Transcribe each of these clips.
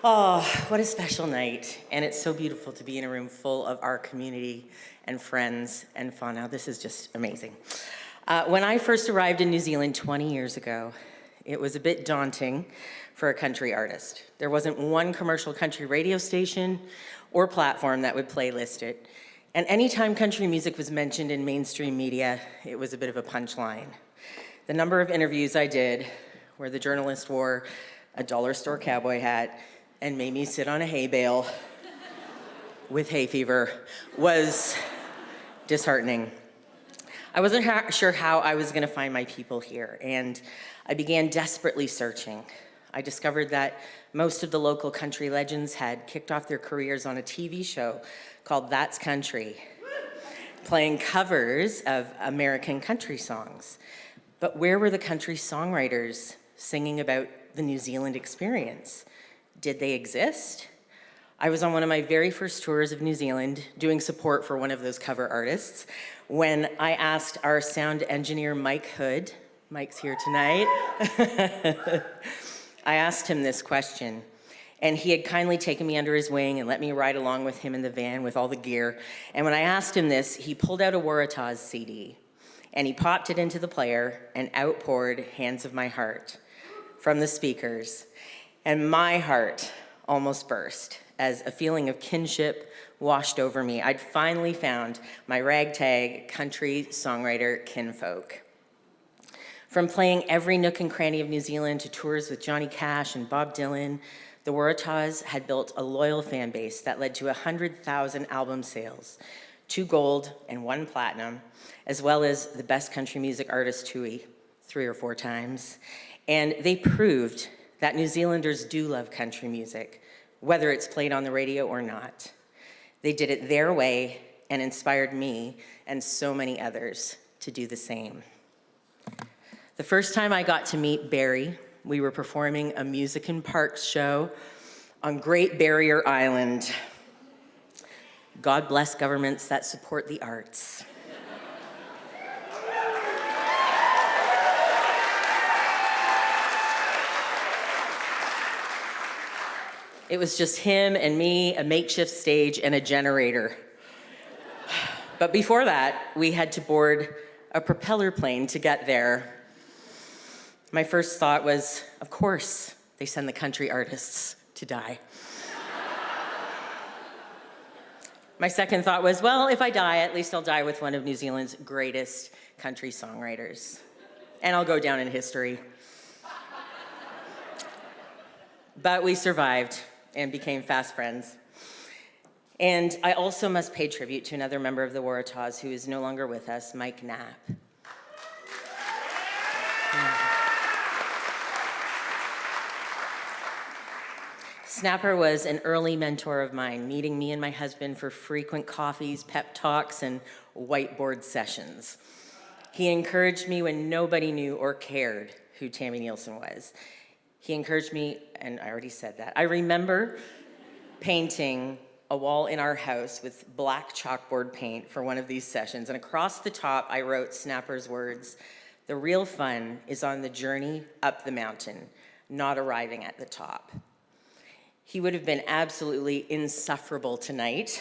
Oh, what a special night. And it's so beautiful to be in a room full of our community and friends and whānau. This is just amazing. When I first arrived in New Zealand 20 years ago, it was a bit daunting for a country artist. There wasn't one commercial country radio station or platform that would playlist it. And anytime country music was mentioned in mainstream media, it was a bit of a punchline. The number of interviews I did where the journalist wore a dollar store cowboy hat and made me sit on a hay bale with hay fever was disheartening. I wasn't sure how I was gonna find my people here, and I began desperately searching. I discovered that most of the local country legends had kicked off their careers on a TV show called That's Country, playing covers of American country songs. But where were the country songwriters singing about the New Zealand experience? Did they exist? I was on one of my very first tours of New Zealand doing support for one of those cover artists when I asked our sound engineer, Mike Hood, Mike's here tonight, I asked him this question, and he had kindly taken me under his wing and let me ride along with him in the van with all the gear. And when I asked him this, he pulled out a Warratahs CD, and he popped it into the player and outpoured Hands of My Heart from the speakers. And my heart almost burst as a feeling of kinship washed over me. I'd finally found my ragtag country songwriter kinfolk. From playing every nook and cranny of New Zealand to tours with Johnny Cash and Bob Dylan, the Warratahs had built a loyal fan base that led to 100,000 album sales, 2 gold and 1 platinum, as well as the Best Country Music Artist Tui 3 or 4 times. And they proved that New Zealanders do love country music, whether it's played on the radio or not. They did it their way and inspired me and so many others to do the same. The first time I got to meet Barry, we were performing a Music in Parks show on Great Barrier Island. God bless governments that support the arts. It was just him and me, a makeshift stage, and a generator. But before that, we had to board a propeller plane to get there. My first thought was, of course, they send the country artists to die. My second thought was, well, if I die, at least I'll die with one of New Zealand's greatest country songwriters. And I'll go down in history. But we survived and became fast friends. And I also must pay tribute to another member of the Warratahs who is no longer with us, Mike Knapp. Snapper was an early mentor of mine, meeting me and my husband for frequent coffees, pep talks, and whiteboard sessions. He encouraged me when nobody knew or cared who Tami Neilson was. He encouraged me, and I already said that. I remember painting a wall in our house with black chalkboard paint for one of these sessions, and across the top I wrote Snapper's words, "The real fun is on the journey up the mountain, not arriving at the top." He would have been absolutely insufferable tonight,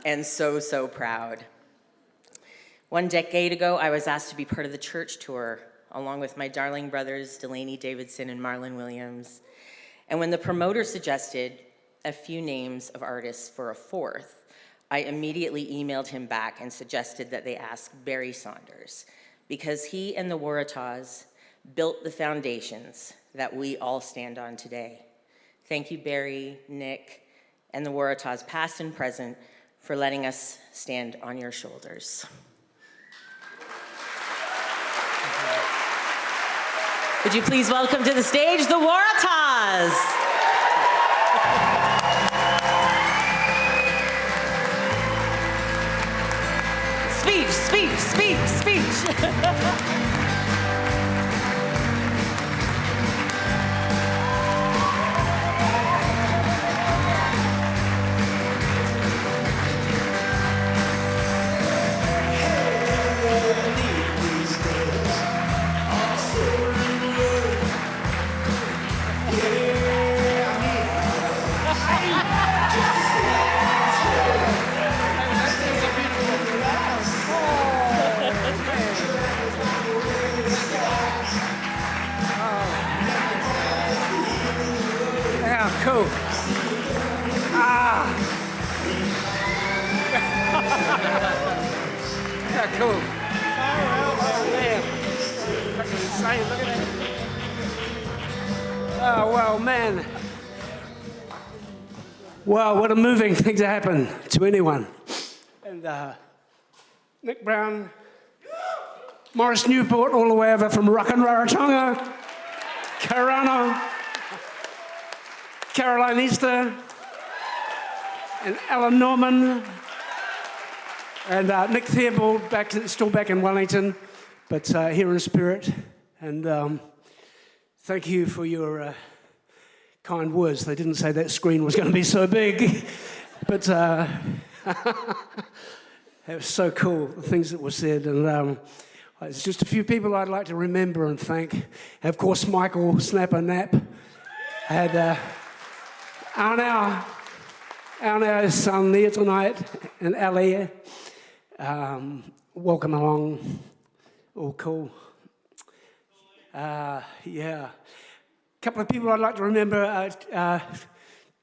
and so proud. 1 decade ago, I was asked to be part of the church tour, along with my darling brothers, Delaney Davidson and Marlon Williams. And when the promoter suggested a few names of artists for a 4th, I immediately emailed him back and suggested that they ask Barry Saunders, because he and the Warratahs built the foundations that we all stand on today. Thank you, Barry, Nick, and the Warratahs, past and present, for letting us stand on your shoulders. Would you please welcome to the stage the Warratahs? Speech, speech, speech, speech. Yeah. Cool. Yeah, cool. Oh, man. Fucking insane, look at that. Oh, well, man. Wow, what a moving thing to happen to anyone. And Nik Brown, Morris Newport, all the way over from Warratahs, Karana, Caroline Easter, and Alan Norman, and Nick Theobald, still back in Wellington, but here in spirit. And thank you for your kind words. They didn't say that screen was going to be so big, but it was so cool, the things that were said. And there's just a few people I'd like to remember and thank. And of course, Michael Snapper Knapp had Arna's son there tonight, and Ali. Welcome along. All cool. Yeah. A couple of people I'd like to remember,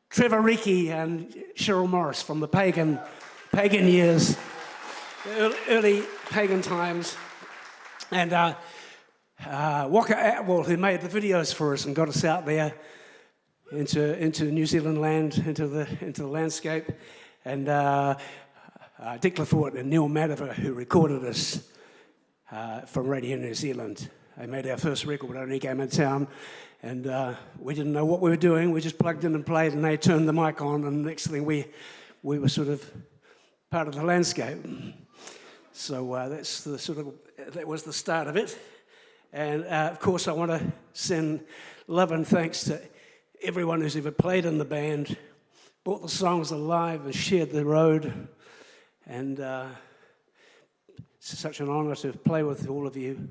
Trevor Ricci and Cheryl Morris from the pagan years, the early pagan times. And Waka Atwell, who made the videos for us and got us out there into New Zealand land, into the landscape. And Dick Lafort and Neil Madiver, who recorded us from Radio New Zealand. They made our first record when I only came in town, and we didn't know what we were doing. We just plugged in and played, and they turned the mic on, and the next thing we were sort of part of the landscape. So that was the start of it. And of course, I want to send love and thanks to everyone who's ever played in the band, brought the songs alive, and shared the road. And it's such an honour to play with all of you.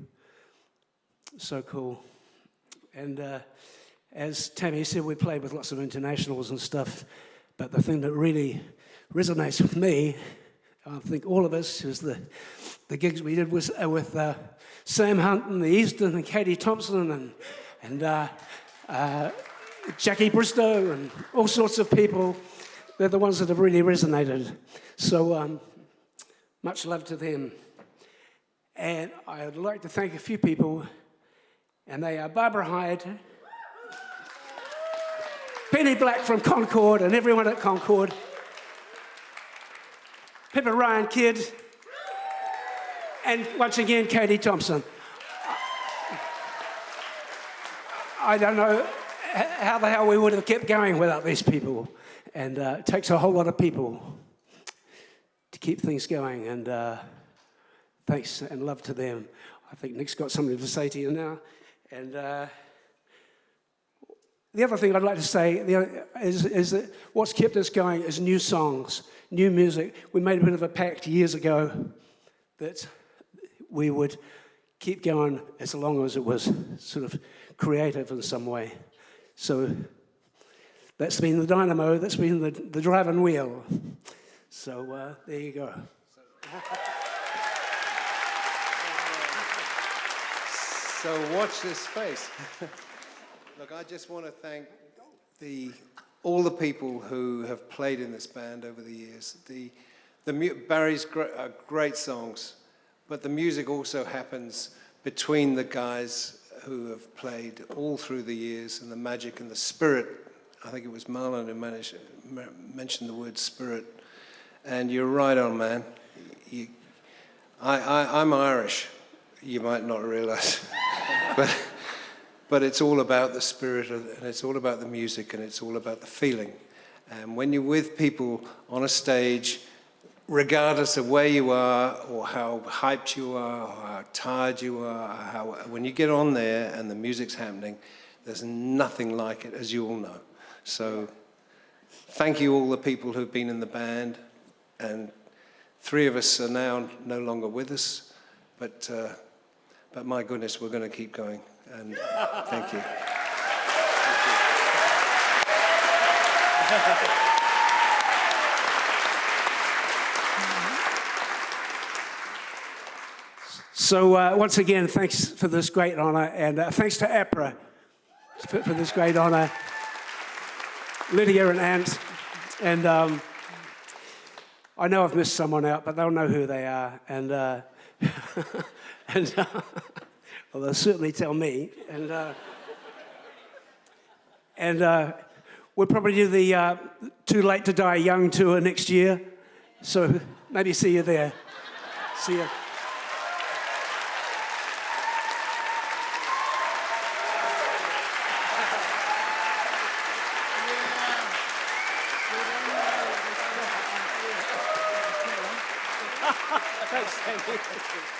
So cool. And as Tami said, we played with lots of internationals and stuff, but the thing that really resonates with me, I think all of us, is the gigs we did was with Sam Hunt and the Easton and Katie Thompson and Jackie Bristow and all sorts of people. They're the ones that have really resonated. So much love to them. And I'd like to thank a few people, and they are Barbara Hyde, Penny Black from Concord, and everyone at Concord, Pippa Ryan Kidd, and once again, Katie Thompson. I don't know how the hell we would have kept going without these people. And it takes a whole lot of people to keep things going. And thanks and love to them. I think Nick's got something to say to you now. And the other thing I'd like to say is that what's kept us going is new songs, new music. We made a bit of a pact years ago that we would keep going as long as it was sort of creative in some way. So that's been the dynamo, that's been the driving wheel. So there you go. So watch this space. Look, I just want to thank all the people who have played in this band over the years. Barry's great songs, but the music also happens between the guys who have played all through the years, and the magic and the spirit. I think it was Marlon who mentioned the word spirit. And you're right on, man. I'm Irish. You might not realize. But it's all about the spirit, and it's all about the music, and it's all about the feeling. And when you're with people on a stage, regardless of where you are, or how hyped you are, or how tired you are, when you get on there and the music's happening, there's nothing like it, as you all know. So thank you all the people who've been in the band, and 3 of us are now no longer with us, but my goodness, we're going to keep going, and thank you. Thank you. So once again, thanks for this great honour, and thanks to APRA for this great honour. Lydia and Ant. And I know I've missed someone out, but they'll know who they are. And, well, they'll certainly tell me. And we'll probably do the Too Late to Die Young tour next year. So maybe see you there. See you. Thanks, Tami.